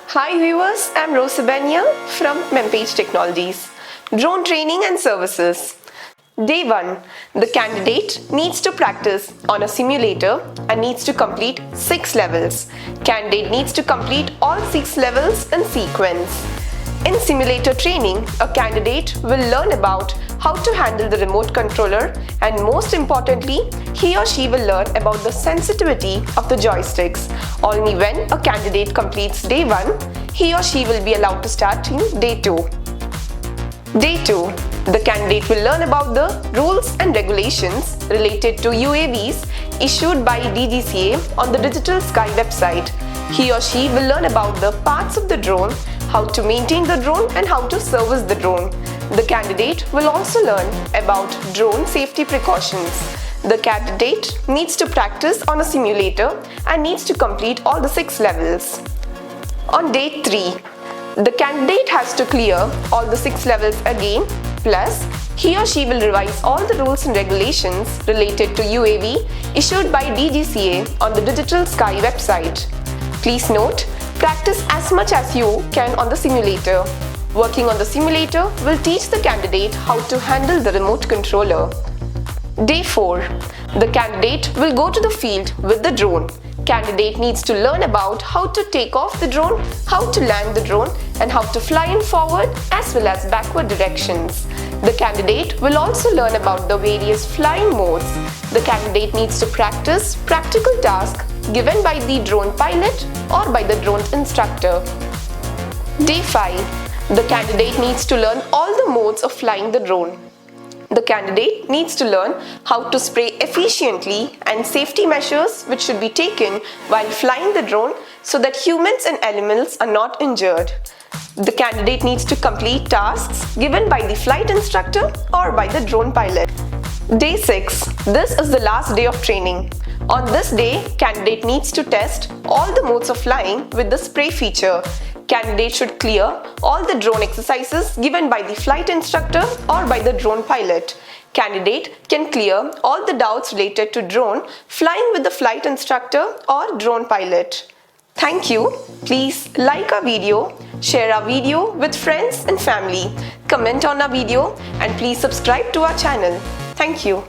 Hi viewers, I'm Rosabanya from Mempage Technologies. Drone Training and Services. Day 1. The candidate needs to practice on a simulator and needs to complete 6 levels. Candidate needs to complete all 6 levels in sequence. In simulator training, a candidate will learn about how to handle the remote controller, and most importantly, he or she will learn about the sensitivity of the joysticks. Only when a candidate completes day 1, he or she will be allowed to start in day 2. Day 2. The candidate will learn about the rules and regulations related to UAVs issued by DGCA on the Digital Sky website. He or she will learn about the parts of the drone, how to maintain the drone and how to service the drone. The candidate will also learn about drone safety precautions. The candidate needs to practice on a simulator and needs to complete all the 6 levels. On day 3, the candidate has to clear all the 6 levels again, plus he or she will revise all the rules and regulations related to UAV issued by DGCA on the Digital Sky website. Please note, practice as much as you can on the simulator. Working on the simulator will teach the candidate how to handle the remote controller. Day 4. The candidate will go to the field with the drone. Candidate needs to learn about how to take off the drone, how to land the drone, and how to fly in forward as well as backward directions. The candidate will also learn about the various flying modes. The candidate needs to practice practical tasks given by the drone pilot or by the drone instructor. Day 5. The candidate needs to learn all the modes of flying the drone. The candidate needs to learn how to spray efficiently and safety measures which should be taken while flying the drone so that humans and animals are not injured. The candidate needs to complete tasks given by the flight instructor or by the drone pilot. Day 6. This is the last day of training. On this day, candidate needs to test all the modes of flying with the spray feature. Candidate should clear all the drone exercises given by the flight instructor or by the drone pilot. Candidate can clear all the doubts related to drone flying with the flight instructor or drone pilot. Thank you. Please like our video, share our video with friends and family, comment on our video, and please subscribe to our channel. Thank you.